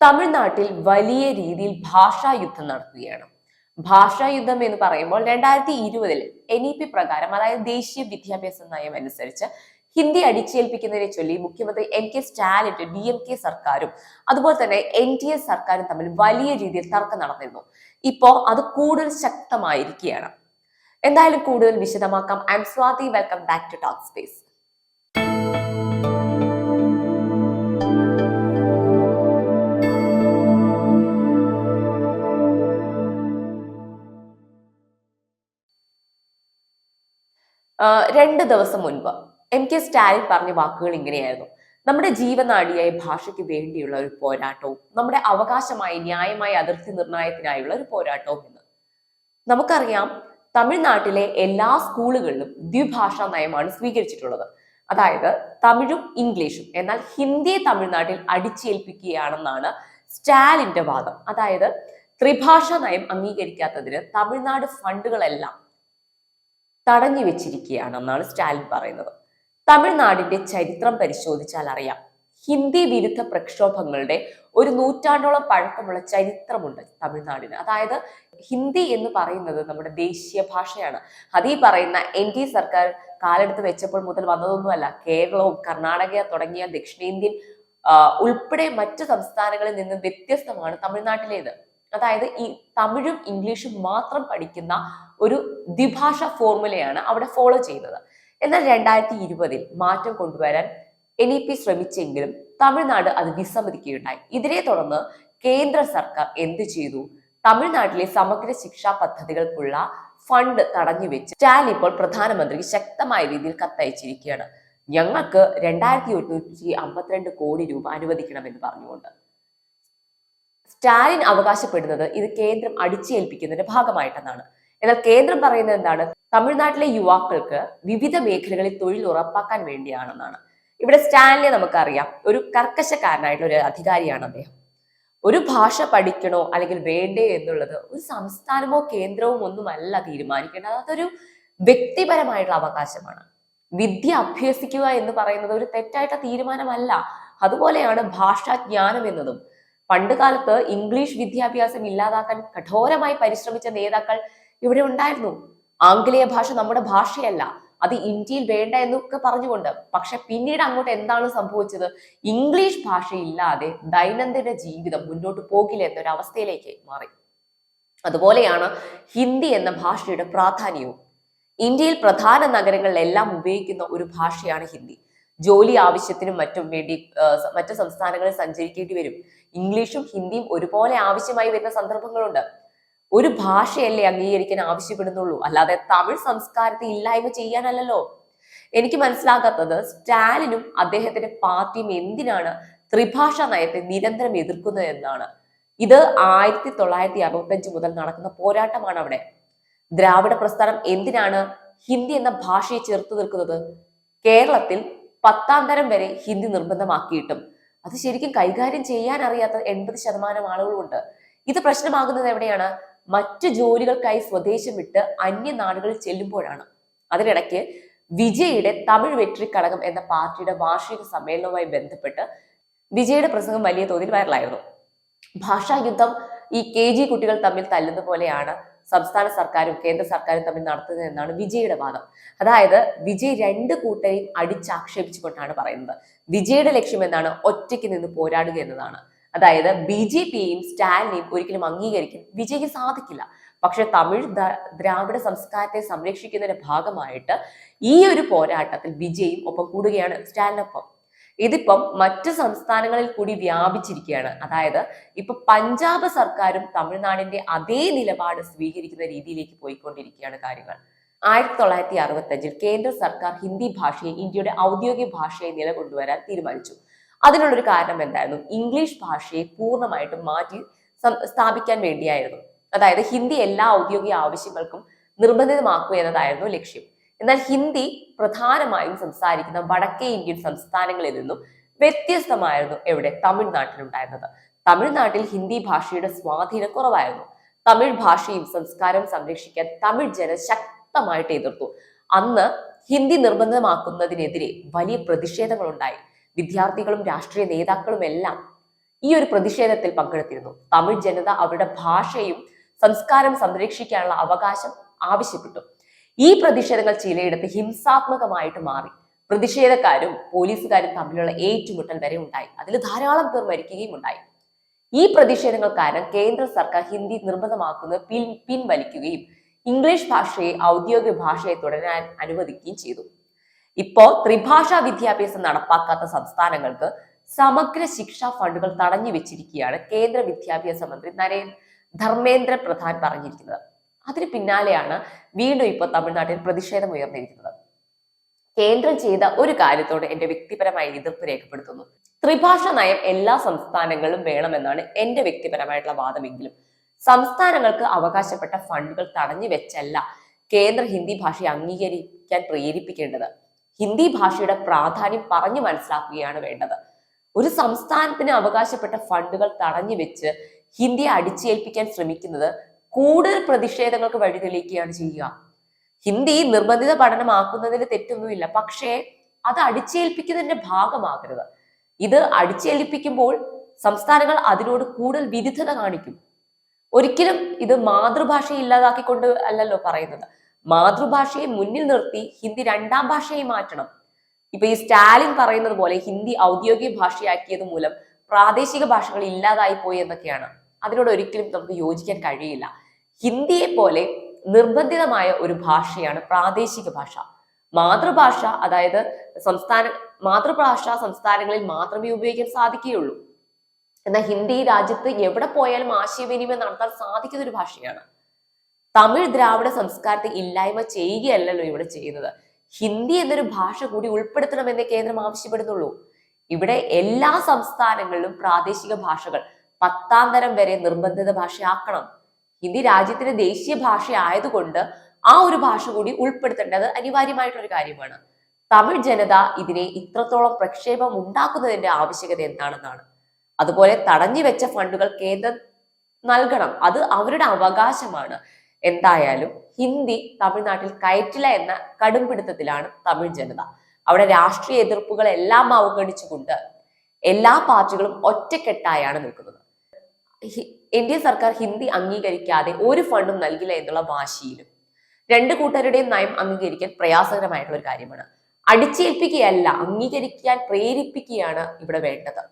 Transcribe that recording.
തമിഴ്നാട്ടിൽ വലിയ രീതിയിൽ ഭാഷാ യുദ്ധം നടക്കുകയാണ്. ഭാഷാ യുദ്ധം എന്ന് പറയുമ്പോൾ 2020 NEP പ്രകാരം, അതായത് ദേശീയ വിദ്യാഭ്യാസ നയം അനുസരിച്ച് ഹിന്ദി അടിച്ചേൽപ്പിക്കുന്നതിനെ ചൊല്ലി മുഖ്യമന്ത്രി MK സ്റ്റാലിന്റെ DMK സർക്കാരും അതുപോലെ തന്നെ NDA സർക്കാരും തമ്മിൽ വലിയ രീതിയിൽ തർക്കം നടന്നിരുന്നു. ഇപ്പോ അത് കൂടുതൽ ശക്തമായിരിക്കുകയാണ്. എന്തായാലും കൂടുതൽ വിശദമാക്കാം. I'm Swathi. Welcome back to talk space. രണ്ട് ദിവസം മുൻപ് MK സ്റ്റാലിൻ പറഞ്ഞ വാക്കുകൾ ഇങ്ങനെയായിരുന്നു: നമ്മുടെ ജീവനാഡിയായ ഭാഷയ്ക്ക് വേണ്ടിയുള്ള ഒരു പോരാട്ടവും നമ്മുടെ അവകാശമായ ന്യായമായ അതിർത്തി നിർണയത്തിനായുള്ള ഒരു പോരാട്ടവും എന്ന്. നമുക്കറിയാം, തമിഴ്നാട്ടിലെ എല്ലാ സ്കൂളുകളിലും ദ്വിഭാഷാ നയമാണ് സ്വീകരിച്ചിട്ടുള്ളത്. അതായത് തമിഴും ഇംഗ്ലീഷും. എന്നാൽ ഹിന്ദിയെ തമിഴ്നാട്ടിൽ അടിച്ചേൽപ്പിക്കുകയാണെന്നാണ് സ്റ്റാലിന്റെ വാദം. അതായത് ത്രിഭാഷാ നയം അംഗീകരിക്കാത്തതിന് തമിഴ്നാട് ഫണ്ടുകളെല്ലാം തടഞ്ഞു വെച്ചിരിക്കുകയാണെന്നാണ് സ്റ്റാലിൻ പറയുന്നത്. തമിഴ്നാടിന്റെ ചരിത്രം പരിശോധിച്ചാൽ അറിയാം, ഹിന്ദി വിരുദ്ധ പ്രക്ഷോഭങ്ങളുടെ ഒരു നൂറ്റാണ്ടോളം പഴക്കമുള്ള ചരിത്രമുണ്ട് തമിഴ്നാടിന്. അതായത് ഹിന്ദി എന്ന് പറയുന്നത് നമ്മുടെ ദേശീയ ഭാഷയാണ്. അതീ പറയുന്ന NDA സർക്കാർ കാലെടുത്ത് വെച്ചപ്പോൾ മുതൽ വന്നതൊന്നുമല്ല. കേരളവും കർണാടക തുടങ്ങിയ ദക്ഷിണേന്ത്യൻ ഉൾപ്പെടെ മറ്റു സംസ്ഥാനങ്ങളിൽ നിന്ന് വ്യത്യസ്തമാണ് തമിഴ്നാട്ടിലേത്. അതായത് ഈ തമിഴും ഇംഗ്ലീഷും മാത്രം പഠിക്കുന്ന ഒരു ദ്വിഭാഷ ഫോർമുലയാണ് അവിടെ ഫോളോ ചെയ്യുന്നത്. എന്നാൽ 2020 മാറ്റം കൊണ്ടുവരാൻ NEP ശ്രമിച്ചെങ്കിലും തമിഴ്നാട് അത് വിസമ്മതിക്കുകയുണ്ടായി. ഇതിനെ തുടർന്ന് കേന്ദ്ര സർക്കാർ എന്ത് ചെയ്തു? തമിഴ്നാട്ടിലെ സമഗ്ര ശിക്ഷാ പദ്ധതികൾക്കുള്ള ഫണ്ട് തടഞ്ഞു വെച്ച് സ്റ്റാലിൻ ഇപ്പോൾ പ്രധാനമന്ത്രിക്ക് ശക്തമായ രീതിയിൽ കത്തയച്ചിരിക്കുകയാണ്. ഞങ്ങൾക്ക് 2152 കോടി രൂപ അനുവദിക്കണമെന്ന് പറഞ്ഞുകൊണ്ട്. സ്റ്റാലിൻ അവകാശപ്പെടുന്നത് ഇത് കേന്ദ്രം അടിച്ചേൽപ്പിക്കുന്നതിന്റെ ഭാഗമായിട്ടെന്നാണ്. എന്നാൽ കേന്ദ്രം പറയുന്നത് എന്താണ്? തമിഴ്നാട്ടിലെ യുവാക്കൾക്ക് വിവിധ മേഖലകളിൽ തൊഴിൽ ഉറപ്പാക്കാൻ വേണ്ടിയാണെന്നാണ്. ഇവിടെ സ്റ്റാലിനെ നമുക്കറിയാം, ഒരു കർക്കശക്കാരനായിട്ടുള്ള ഒരു അധികാരിയാണ് അദ്ദേഹം. ഒരു ഭാഷ പഠിക്കണോ അല്ലെങ്കിൽ വേണ്ടേ എന്നുള്ളത് ഒരു സംസ്ഥാനമോ കേന്ദ്രവും ഒന്നുമല്ല തീരുമാനിക്കേണ്ടത്. അതൊരു വ്യക്തിപരമായിട്ടുള്ള അവകാശമാണ്. വിദ്യ അഭ്യസിക്കുക എന്ന് പറയുന്നത് ഒരു തെറ്റായിട്ടുള്ള തീരുമാനമല്ല. അതുപോലെയാണ് ഭാഷാജ്ഞാനം എന്നതും. പണ്ട് കാലത്ത് ഇംഗ്ലീഷ് വിദ്യാഭ്യാസം ഇല്ലാതാക്കാൻ കഠോരമായി പരിശ്രമിച്ച നേതാക്കൾ ഇവിടെ ഉണ്ടായിരുന്നു. ആംഗലേയ ഭാഷ നമ്മുടെ ഭാഷയല്ല, അത് ഇന്ത്യയിൽ വേണ്ട എന്നൊക്കെ പറഞ്ഞുകൊണ്ട്. പക്ഷെ പിന്നീട് അങ്ങോട്ട് എന്താണ് സംഭവിച്ചത്? ഇംഗ്ലീഷ് ഭാഷ ഇല്ലാതെ ദൈനംദിന ജീവിതം മുന്നോട്ട് പോകില്ല എന്നൊരു അവസ്ഥയിലേക്ക് മാറി. അതുപോലെയാണ് ഹിന്ദി എന്ന ഭാഷയുടെ പ്രാധാന്യവും. ഇന്ത്യയിൽ പ്രധാന നഗരങ്ങളിലെല്ലാം ഉപയോഗിക്കുന്ന ഒരു ഭാഷയാണ് ഹിന്ദി. ജോലി ആവശ്യത്തിനും മറ്റും വേണ്ടി മറ്റു സംസ്ഥാനങ്ങളിൽ സഞ്ചരിക്കേണ്ടി വരും. ഇംഗ്ലീഷും ഹിന്ദിയും ഒരുപോലെ ആവശ്യമായി വരുന്ന സന്ദർഭങ്ങളുണ്ട്. ഒരു ഭാഷയല്ലേ അംഗീകരിക്കാൻ ആവശ്യപ്പെടുന്നുള്ളൂ, അല്ലാതെ തമിഴ് സംസ്കാരത്തെ ഇല്ലായ്മ ചെയ്യാനല്ലല്ലോ. എനിക്ക് മനസ്സിലാകാത്തത് സ്റ്റാലിനും അദ്ദേഹത്തിന്റെ പാർട്ടിയും എന്തിനാണ് ത്രിഭാഷാ നയത്തെ നിരന്തരം എതിർക്കുന്നത് എന്നാണ്. ഇത് 1965 മുതൽ നടക്കുന്ന പോരാട്ടമാണ് അവിടെ. ദ്രാവിഡ പ്രസ്ഥാനം എന്തിനാണ് ഹിന്ദി എന്ന ഭാഷയെ ചേർത്ത് നിൽക്കുന്നത്? കേരളത്തിൽ 10ാം തരം വരെ ഹിന്ദി നിർബന്ധമാക്കിയിട്ടും അത് ശരിക്കും കൈകാര്യം ചെയ്യാൻ അറിയാത്ത 80% ആളുകളുണ്ട്. ഇത് പ്രശ്നമാകുന്നത് എവിടെയാണ്? മറ്റു ജോലികൾക്കായി സ്വദേശം വിട്ട് അന്യ നാടുകളിൽ ചെല്ലുമ്പോഴാണ്. അതിനിടയ്ക്ക് വിജയുടെ തമിഴ് വെട്രി കഴകം എന്ന പാർട്ടിയുടെ വാർഷിക സമ്മേളനവുമായി ബന്ധപ്പെട്ട് വിജയുടെ പ്രസംഗം വലിയ തോതിൽ വൈറലായിരുന്നു. ഭാഷാ യുദ്ധം ഈ KG കുട്ടികൾ തമ്മിൽ തല്ലുന്ന പോലെയാണ് സംസ്ഥാന സർക്കാരും കേന്ദ്ര സർക്കാരും തമ്മിൽ നടത്തുന്നത് എന്നാണ് വിജയുടെ വാദം. അതായത് വിജയ് രണ്ട് കൂട്ടരെയും അടിച്ചാക്ഷേപിച്ചുകൊണ്ടാണ് പറയുന്നത്. വിജയുടെ ലക്ഷ്യം എന്താണ്? ഒറ്റയ്ക്ക് നിന്ന് പോരാടുക എന്നതാണ്. അതായത് BJPയെയും സ്റ്റാലിനെയും ഒരിക്കലും അംഗീകരിക്കാൻ വിജയ്ക്ക് സാധിക്കില്ല. പക്ഷെ തമിഴ് ദ്രാവിഡ സംസ്കാരത്തെ സംരക്ഷിക്കുന്നതിന്റെ ഭാഗമായിട്ട് ഈ ഒരു പോരാട്ടത്തിൽ വിജയും ഒപ്പം കൂടുകയാണ് സ്റ്റാലിനൊപ്പം. ഇതിപ്പം മറ്റു സംസ്ഥാനങ്ങളിൽ കൂടി വ്യാപിച്ചിരിക്കുകയാണ്. അതായത് ഇപ്പൊ പഞ്ചാബ് സർക്കാരും തമിഴ്നാടിന്റെ അതേ നിലപാട് സ്വീകരിക്കുന്ന രീതിയിലേക്ക് പോയിക്കൊണ്ടിരിക്കുകയാണ് കാര്യങ്ങൾ. 1965 കേന്ദ്ര സർക്കാർ ഹിന്ദി ഭാഷയെ ഇന്ത്യയുടെ ഔദ്യോഗിക ഭാഷയായി നിലകൊണ്ടുവരാൻ തീരുമാനിച്ചു. അതിനുള്ളൊരു കാരണം എന്തായിരുന്നു? ഇംഗ്ലീഷ് ഭാഷയെ പൂർണ്ണമായിട്ടും മാറ്റി സ്ഥാപിക്കാൻ വേണ്ടിയായിരുന്നു. അതായത് ഹിന്ദി എല്ലാ ഔദ്യോഗിക ആവശ്യങ്ങൾക്കും നിർബന്ധിതമാക്കുക എന്നതായിരുന്നു ലക്ഷ്യം. എന്നാൽ ഹിന്ദി പ്രധാനമായും സംസാരിക്കുന്ന വടക്കേ ഇന്ത്യൻ സംസ്ഥാനങ്ങളിൽ നിന്നും വ്യത്യസ്തമായിരുന്നു എവിടെ? തമിഴ്നാട്ടിലുണ്ടായിരുന്നത്. തമിഴ്നാട്ടിൽ ഹിന്ദി ഭാഷയുടെ സ്വാധീനം കുറവായിരുന്നു. തമിഴ് ഭാഷയും സംസ്കാരവും സംരക്ഷിക്കാൻ തമിഴ് ജനം ശക്തമായിട്ട് എതിർത്തു. അന്ന് ഹിന്ദി നിർബന്ധമാക്കുന്നതിനെതിരെ വലിയ പ്രതിഷേധങ്ങൾ ഉണ്ടായി. വിദ്യാർത്ഥികളും രാഷ്ട്രീയ നേതാക്കളും എല്ലാം ഈ ഒരു പ്രതിഷേധത്തിൽ പങ്കെടുത്തിരുന്നു. തമിഴ് ജനത അവരുടെ ഭാഷയും സംസ്കാരം സംരക്ഷിക്കാനുള്ള അവകാശം ആവശ്യപ്പെട്ടു. ഈ പ്രതിഷേധങ്ങൾ ചിലയിടത്ത് ഹിംസാത്മകമായിട്ട് മാറി. പ്രതിഷേധക്കാരും പോലീസുകാരും തമ്മിലുള്ള ഏറ്റുമുട്ടൽ വരെ ഉണ്ടായി. അതിൽ ധാരാളം പേർ മരിക്കുകയും ഉണ്ടായി. ഈ പ്രതിഷേധങ്ങൾ കാരണം കേന്ദ്ര സർക്കാർ ഹിന്ദി നിർബന്ധമാക്കുന്നത് പിൻവലിക്കുകയും ഇംഗ്ലീഷ് ഭാഷയെ ഔദ്യോഗിക ഭാഷയെ തുടരാൻ അനുവദിക്കുകയും ചെയ്തു. ഇപ്പോ ത്രിഭാഷാ വിദ്യാഭ്യാസം നടപ്പാക്കാത്ത സംസ്ഥാനങ്ങൾക്ക് സമഗ്ര ശിക്ഷാ ഫണ്ടുകൾ തടഞ്ഞു വെച്ചിരിക്കുകയാണ് കേന്ദ്ര വിദ്യാഭ്യാസ മന്ത്രി ധർമ്മേന്ദ്ര പ്രധാൻ പറഞ്ഞിരിക്കുന്നത്. അതിന് പിന്നാലെയാണ് വീണ്ടും ഇപ്പോൾ തമിഴ്നാട്ടിൽ പ്രതിഷേധം ഉയർന്നിരിക്കുന്നത്. കേന്ദ്രം ചെയ്ത ഒരു കാര്യത്തോട് എന്റെ വ്യക്തിപരമായ എതിർപ്പ് രേഖപ്പെടുത്തുന്നു. ത്രിഭാഷ നയം എല്ലാ സംസ്ഥാനങ്ങളും വേണമെന്നാണ് എന്റെ വ്യക്തിപരമായിട്ടുള്ള വാദമെങ്കിലും സംസ്ഥാനങ്ങൾക്ക് അവകാശപ്പെട്ട ഫണ്ടുകൾ തടഞ്ഞു വെച്ചല്ല കേന്ദ്ര ഹിന്ദി ഭാഷയെ അംഗീകരിക്കാൻ പ്രേരിപ്പിക്കേണ്ടത്. ഹിന്ദി ഭാഷയുടെ പ്രാധാന്യം പറഞ്ഞു മനസ്സിലാക്കുകയാണ് വേണ്ടത്. ഒരു സംസ്ഥാനത്തിന് അവകാശപ്പെട്ട ഫണ്ടുകൾ തടഞ്ഞു വെച്ച് ഹിന്ദിയെ അടിച്ചേൽപ്പിക്കാൻ ശ്രമിക്കുന്നത് കൂടുതൽ പ്രതിഷേധങ്ങൾക്ക് വഴിതെളിയിക്കുകയാണ് ചെയ്യുക. ഹിന്ദി നിർബന്ധിത പഠനമാക്കുന്നതിന് തെറ്റൊന്നുമില്ല, പക്ഷേ അത് അടിച്ചേൽപ്പിക്കുന്നതിന്റെ ഭാഗമാകരുത്. ഇത് അടിച്ചേൽപ്പിക്കുമ്പോൾ സംസ്ഥാനങ്ങൾ അതിനോട് കൂടുതൽ വിരുദ്ധത കാണിക്കും. ഒരിക്കലും ഇത് മാതൃഭാഷയെ ഇല്ലാതാക്കിക്കൊണ്ട് അല്ലല്ലോ പറയുന്നത്. മാതൃഭാഷയെ മുന്നിൽ നിർത്തി ഹിന്ദി രണ്ടാം ഭാഷയായി മാറ്റണം. ഇപ്പൊ ഈ സ്റ്റാലിൻ പറയുന്നത് പോലെ ഹിന്ദി ഔദ്യോഗിക ഭാഷയാക്കിയത് മൂലം പ്രാദേശിക ഭാഷകൾ ഇല്ലാതായി പോയി എന്നൊക്കെയാണ്. അതിനോട് ഒരിക്കലും നമുക്ക് യോജിക്കാൻ കഴിയില്ല. ഹിന്ദിയെ പോലെ നിർബന്ധിതമായ ഒരു ഭാഷയാണ് പ്രാദേശിക ഭാഷ. മാതൃഭാഷ അതായത് മാതൃഭാഷ സംസ്ഥാനങ്ങളിൽ മാത്രമേ ഉപയോഗിക്കാൻ സാധിക്കുകയുള്ളൂ. എന്നാൽ ഹിന്ദി രാജ്യത്ത് എവിടെ പോയാലും ആശയവിനിമയം നടത്താൻ സാധിക്കുന്ന ഒരു ഭാഷയാണ്. തമിഴ് ദ്രാവിഡ സംസ്കാരത്തെ ഇല്ലായ്മ ചെയ്യുകയല്ലല്ലോ ഇവിടെ ചെയ്യുന്നത്. ഹിന്ദി എന്നൊരു ഭാഷ കൂടി ഉൾപ്പെടുത്തണമെന്നേ കേന്ദ്രം ആവശ്യപ്പെടുന്നുള്ളൂ. ഇവിടെ എല്ലാ സംസ്ഥാനങ്ങളിലും പ്രാദേശിക ഭാഷകൾ 10ാം തരം വരെ നിർബന്ധിത ഭാഷയാക്കണം. ഹിന്ദി രാജ്യത്തിന്റെ ദേശീയ ഭാഷ ആയതുകൊണ്ട് ആ ഒരു ഭാഷ കൂടി ഉൾപ്പെടുത്തേണ്ടത് അനിവാര്യമായിട്ടൊരു കാര്യമാണ്. തമിഴ് ജനത ഇതിനെ ഇത്രത്തോളം പ്രക്ഷേപം ഉണ്ടാക്കുന്നതിന്റെ ആവശ്യകത എന്താണെന്നാണ്. അതുപോലെ തടഞ്ഞു വെച്ച ഫണ്ടുകൾ കേന്ദ്രം നൽകണം, അത് അവരുടെ അവകാശമാണ്. എന്തായാലും ഹിന്ദി തമിഴ്നാട്ടിൽ കയറ്റില്ല എന്ന കടുംപിടുത്തത്തിലാണ് തമിഴ് ജനത. അവിടെ രാഷ്ട്രീയ എതിർപ്പുകൾ എല്ലാം അവഗണിച്ചുകൊണ്ട് എല്ലാ പാർട്ടികളും ഒറ്റക്കെട്ടായാണ് നിൽക്കുന്നത്. ഇന്ത്യ സർക്കാർ ഹിന്ദി അംഗീകരിക്കാതെ ഒരു ഫണ്ടും നൽകില്ല എന്നുള്ള വാശിയിലും രണ്ടു കൂട്ടരുടെയും നയം അംഗീകരിക്കാൻ പ്രയാസകരമായിട്ടുള്ള ഒരു കാര്യമാണ്. അടിച്ചേൽപ്പിക്കുകയല്ല, അംഗീകരിക്കാൻ പ്രേരിപ്പിക്കുകയാണ് ഇവിടെ വേണ്ടത്.